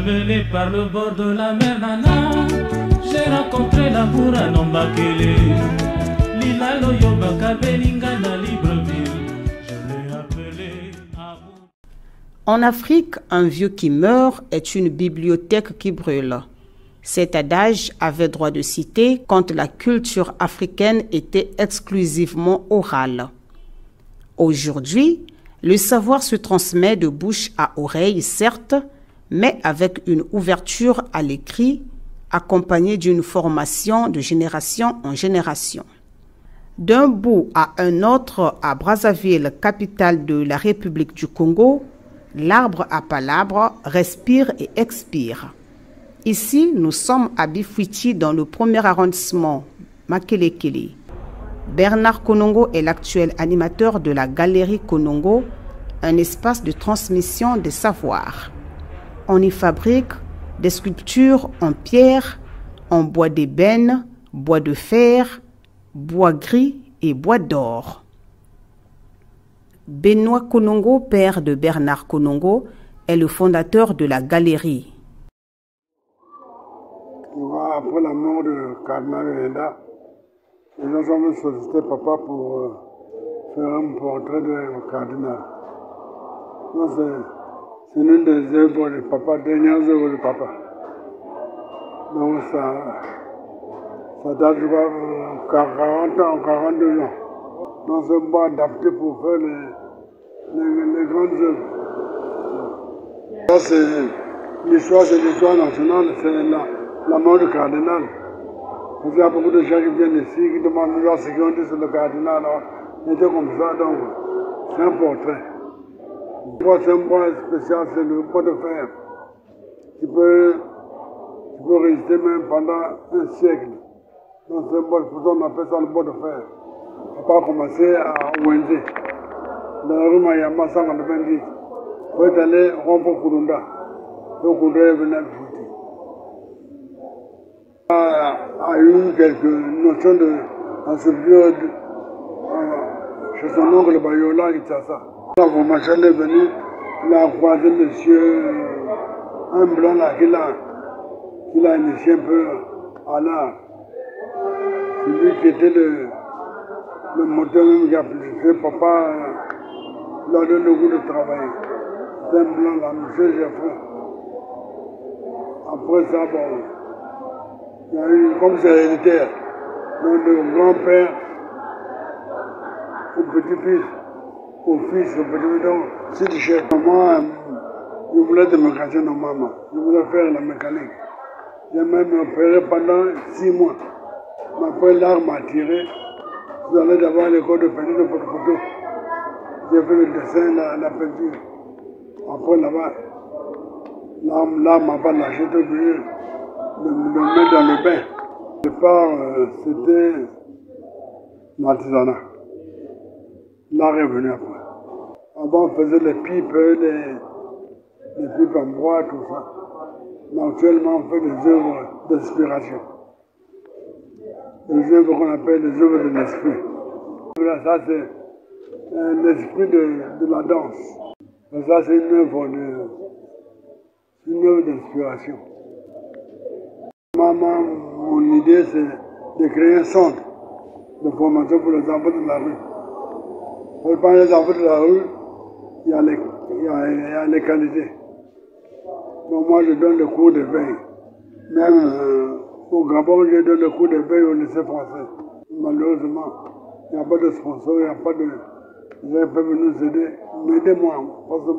aveuglé par le bord de la mer Nana. J'ai rencontré l'amour à Nombakele. Lila Loyoba Kabelinga na Libreville. Je l'ai appelé amour. En Afrique, un vieux qui meurt est une bibliothèque qui brûle. Cet adage avait droit de citer quand la culture africaine était exclusivement orale. Aujourd'hui, le savoir se transmet de bouche à oreille, certes, mais avec une ouverture à l'écrit, accompagnée d'une formation de génération en génération. D'un bout à un autre, à Brazzaville, capitale de la République du Congo, l'arbre à palabres respire et expire. Ici, nous sommes à Bifwiti dans le premier arrondissement, Makelekele. Bernard Konongo est l'actuel animateur de la Galerie Konongo, un espace de transmission des savoirs. On y fabrique des sculptures en pierre, en bois d'ébène, bois de fer, bois gris et bois d'or. Benoît Konongo, père de Bernard Konongo, est le fondateur de la Galerie. Après la mort de Cardinal Renda, les gens ont sollicité papa pour faire un portrait de Cardinal. C'est l'une des œuvres de papa, dernières œuvres de papa. Donc ça date de 40 ans, 42 ans. Donc c'est pas adapté pour faire les grandes œuvres. Ça c'est l'histoire nationale, c'est la mort du cardinal. Il y a beaucoup de gens qui viennent ici, qui demandent ce qu'ils ont dit sur le cardinal. Il était comme ça, donc c'est un portrait. Le troisième point spécial, c'est le bois de fer. Qui peut résister même pendant un siècle. Donc c'est pour ça qu'on appelle ça le bois de fer. On va commencer à Wendy. Dans la rue Mayama 190. On peut aller rompre Kurunda. Donc Kurunda est venu à Fouti. A eu quelques notions de sculpture chez son oncle Bayola Kitassa. La formation est venue, il a croisé monsieur, un blanc là, qu'il a initié un peu à l'art. C'est lui qui était le moteur même qui a poussé papa lors de le goût de travail. C'est un blanc là, monsieur Geoffroy. Après ça, bon. Il y a eu, comme c'est héréditaire, donc de grand-père au petit-fils, au fils, au petit-fils, donc c'est du chef. Moi, je voulais être mécanicien normalement, je voulais faire la mécanique. J'ai même opéré pendant 6 mois. Mais après, l'art m'a attiré. Je suis allé d'abord à l'école de peinture de photo. J'ai fait le dessin, la peinture. Après, là-bas, l'art m'a pas lâché tout de me mettre dans le bain. Au départ, c'était l'artisanat. L'art est venu après. Avant, on faisait les pipes en bois, tout ça. Mais actuellement, on fait des œuvres d'inspiration. Des œuvres qu'on appelle des œuvres de l'esprit. Ça, c'est l'esprit de la danse. Mais ça, c'est une œuvre d'inspiration. Mon idée, c'est de créer un centre de formation pour les enfants de la rue. Pour parler des enfants de la rue, il y a les qualités. Donc moi, je donne des cours de veille. Même au Gabon, je donne des cours de veille au lycée français. Malheureusement, il n'y a pas de sponsor, il n'y a pas de... Ils peuvent nous aider. Mais aidez-moi, parce que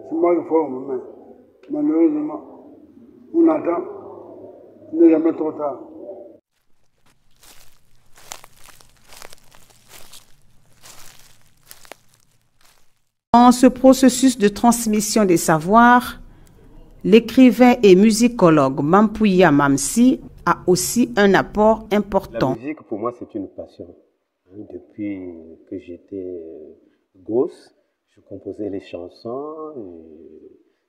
c'est moi qui forme. Mais malheureusement, on attend. Il n'est jamais trop tard. Dans ce processus de transmission des savoirs, l'écrivain et musicologue Mampouya Mamsi a aussi un apport important. La musique, pour moi, c'est une passion. Depuis que j'étais gosse, je composais les chansons,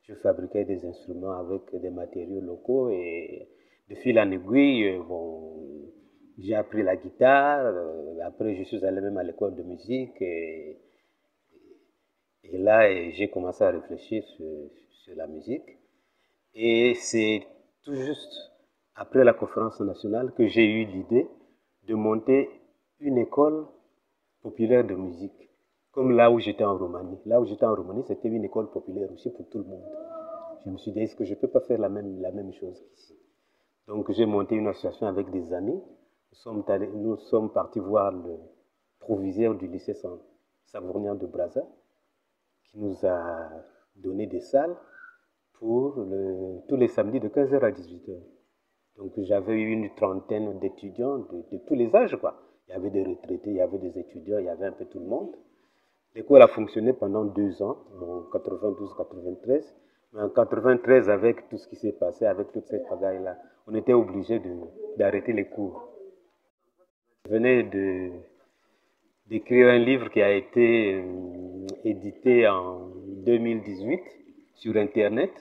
je fabriquais des instruments avec des matériaux locaux et de fil en aiguille, j'ai appris la guitare. Après, je suis allé même à l'école de musique et là, j'ai commencé à réfléchir sur la musique. Et c'est tout juste après la conférence nationale que j'ai eu l'idée de monter une école populaire de musique, comme là où j'étais en Roumanie. Là où j'étais en Roumanie, c'était une école populaire aussi pour tout le monde. Je me suis dit, est-ce que je ne peux pas faire la même chose qu'ici? Donc j'ai monté une association avec des amis. Nous sommes partis voir le proviseur du lycée Savournien de Brazza, qui nous a donné des salles pour tous les samedis de 15h à 18h. Donc j'avais eu une trentaine d'étudiants de tous les âges, quoi. Il y avait des retraités, il y avait des étudiants, il y avait un peu tout le monde. L'école a fonctionné pendant 2 ans, en 92-93. Mais en 93, avec tout ce qui s'est passé, avec toute cette pagaille-là, on était obligé d'arrêter les cours. Je venais d'écrire un livre qui a été édité en 2018 sur Internet.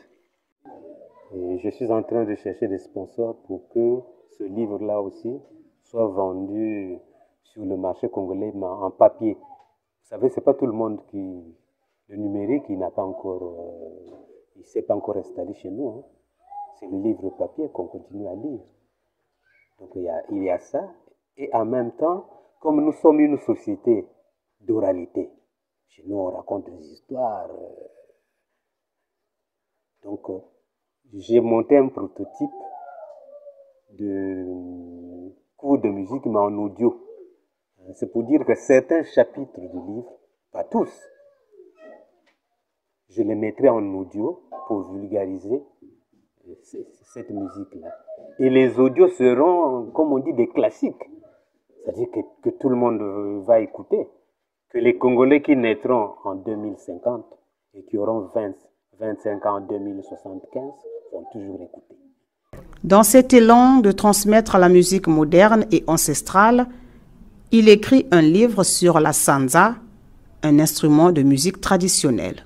Et je suis en train de chercher des sponsors pour que ce livre-là aussi soit vendu sur le marché congolais en papier. Vous savez, ce n'est pas tout le monde le numérique, il n'a pas encore, il ne s'est pas encore installé chez nous. Hein. C'est le livre papier qu'on continue à lire. Donc il y a ça. Et en même temps, comme nous sommes une société d'oralité, chez nous on raconte des histoires. Donc j'ai monté un prototype de cours de musique, mais en audio. C'est pour dire que certains chapitres du livre, pas tous, je les mettrai en audio pour vulgariser cette musique-là. Et les audios seront, comme on dit, des classiques. C'est-à-dire que tout le monde va écouter. Que les Congolais qui naîtront en 2050 et qui auront 25 ans en 2075 vont toujours écouter. Dans cet élan de transmettre la musique moderne et ancestrale, il écrit un livre sur la sanza, un instrument de musique traditionnelle.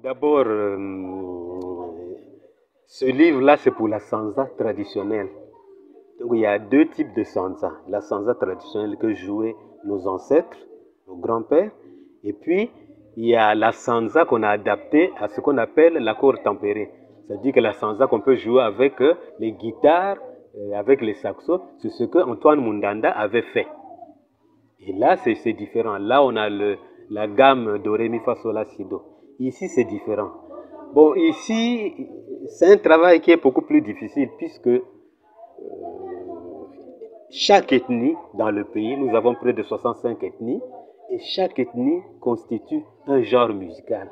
D'abord, ce livre-là, c'est pour la sanza traditionnelle. Donc, il y a 2 types de sanza. La sanza traditionnelle que jouaient nos ancêtres, nos grands-pères, et puis il y a la sanza qu'on a adaptée à ce qu'on appelle l'accord tempéré. C'est-à-dire que la sanza qu'on peut jouer avec les guitares, avec les saxos, c'est ce que Antoine Mundanda avait fait. Et là, c'est différent. Là, on a la gamme do, ré, mi, fa, sol, la, si, do. Ici, c'est différent. Bon, ici, c'est un travail qui est beaucoup plus difficile puisque chaque ethnie dans le pays, nous avons près de 65 ethnies, et chaque ethnie constitue un genre musical.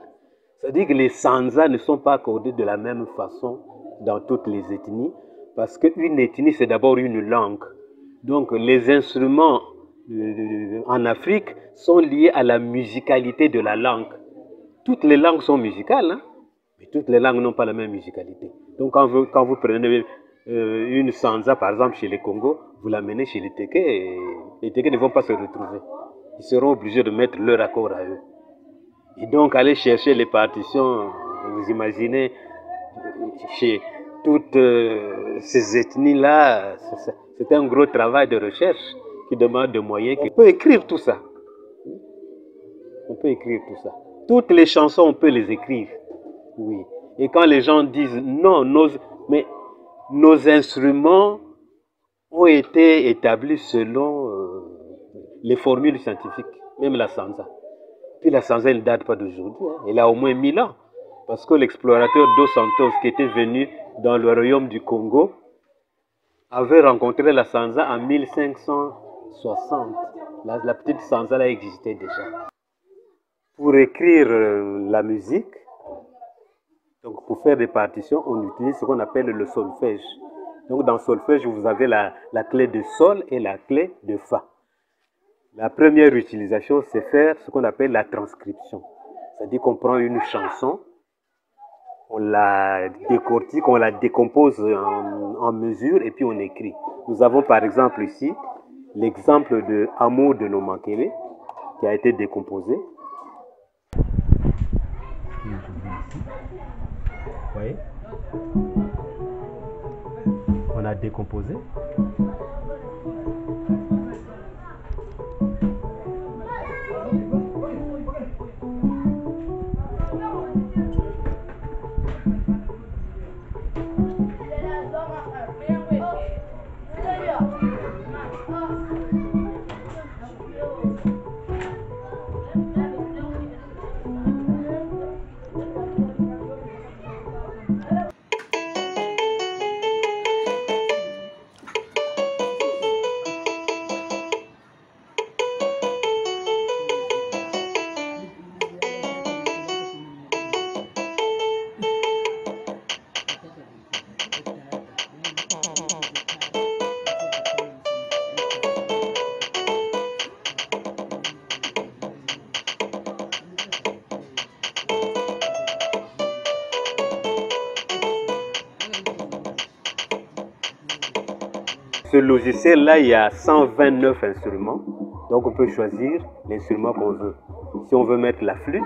C'est-à-dire que les sanzas ne sont pas accordés de la même façon dans toutes les ethnies, parce qu'une ethnie, c'est d'abord une langue. Donc, les instruments en Afrique sont liés à la musicalité de la langue. Toutes les langues sont musicales, hein, mais toutes les langues n'ont pas la même musicalité. Donc, quand vous prenez une sanza, par exemple, chez les Congos, vous l'amenez chez les Téké, et les Téké ne vont pas se retrouver. Ils seront obligés de mettre leur accord à eux. Et donc, aller chercher les partitions, vous imaginez, chez toutes ces ethnies-là, c'est un gros travail de recherche qui demande des moyens. On peut écrire tout ça. On peut écrire tout ça. Toutes les chansons, on peut les écrire. Oui. Et quand les gens disent non, mais nos instruments ont été établis selon les formules scientifiques, même la sanza. Puis la sanza, elle ne date pas d'aujourd'hui, hein. Elle a au moins 1000 ans. Parce que l'explorateur Dos Santos, qui était venu dans le royaume du Congo, avait rencontré la sanza en 1560. La petite sanza là existait déjà. Pour écrire la musique, donc pour faire des partitions, on utilise ce qu'on appelle le solfège. Donc dans le solfège, vous avez la clé de sol et la clé de fa. La première utilisation, c'est faire ce qu'on appelle la transcription. C'est-à-dire qu'on prend une chanson, on la décortique, on la décompose en mesures et puis on écrit. Nous avons par exemple ici l'exemple de Amour de Nomankele qui a été décomposé. Vous voyez? On a décomposé. ce logiciel-là, il y a 129 instruments. Donc on peut choisir l'instrument qu'on veut. Si on veut mettre la flûte,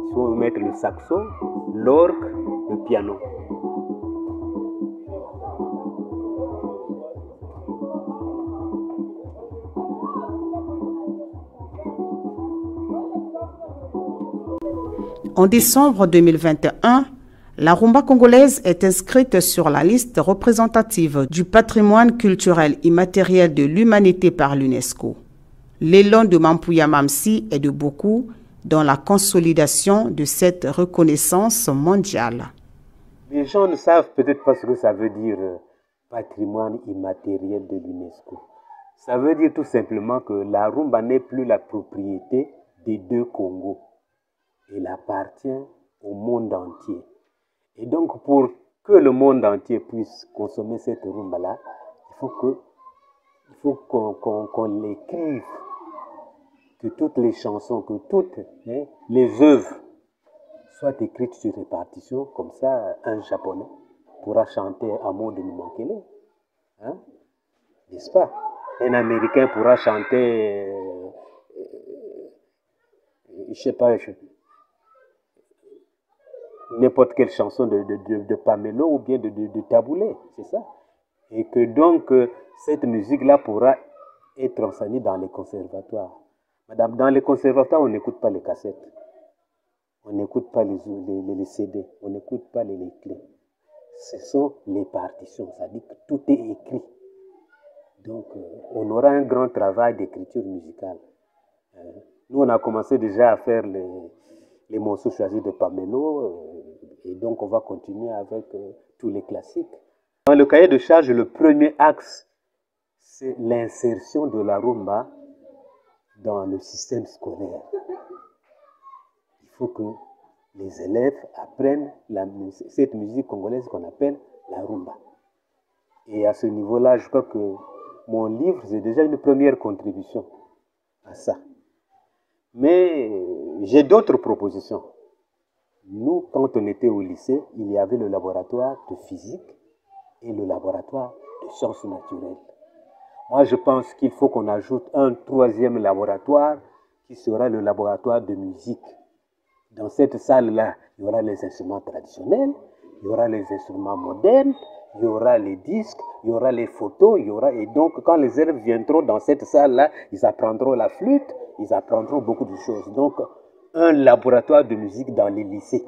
si on veut mettre le saxo, l'orgue, le piano. En décembre 2021, la rumba congolaise est inscrite sur la liste représentative du patrimoine culturel immatériel de l'humanité par l'UNESCO. L'élan de Mampuya Mamsi est de beaucoup dans la consolidation de cette reconnaissance mondiale. Les gens ne savent peut-être pas ce que ça veut dire patrimoine immatériel de l'UNESCO. Ça veut dire tout simplement que la rumba n'est plus la propriété des deux Congos. Elle appartient au monde entier. Et donc, pour que le monde entier puisse consommer cette rumba-là, il faut qu'on l'écrive, que toutes les chansons, que toutes les œuvres soient écrites sur répartition. Comme ça, un Japonais pourra chanter Amour de Nimankele, hein? N'est-ce pas? Un Américain pourra chanter, je sais pas, n'importe quelle chanson de Pamelo ou bien de Taboulé, c'est ça. Et que donc, cette musique-là pourra être enseignée dans les conservatoires. Madame, dans les conservatoires, on n'écoute pas les cassettes, on n'écoute pas les CD, on n'écoute pas les clés. Ce sont les partitions, ça dit que tout est écrit. Donc, on aura un grand travail d'écriture musicale. Nous, on a commencé déjà à faire les morceaux choisis de Pamelo, et donc on va continuer avec tous les classiques. Dans le cahier de charge, le premier axe, c'est l'insertion de la rumba dans le système scolaire. Il faut que les élèves apprennent cette musique congolaise qu'on appelle la rumba. Et à ce niveau-là, je crois que mon livre, c'est déjà une première contribution à ça. Mais j'ai d'autres propositions. Nous, quand on était au lycée, il y avait le laboratoire de physique et le laboratoire de sciences naturelles. Moi, je pense qu'il faut qu'on ajoute un troisième laboratoire qui sera le laboratoire de musique. Dans cette salle-là, il y aura les instruments traditionnels, il y aura les instruments modernes, il y aura les disques, il y aura les photos, et donc quand les élèves viendront dans cette salle-là, ils apprendront la flûte, ils apprendront beaucoup de choses. Donc, un laboratoire de musique dans les lycées.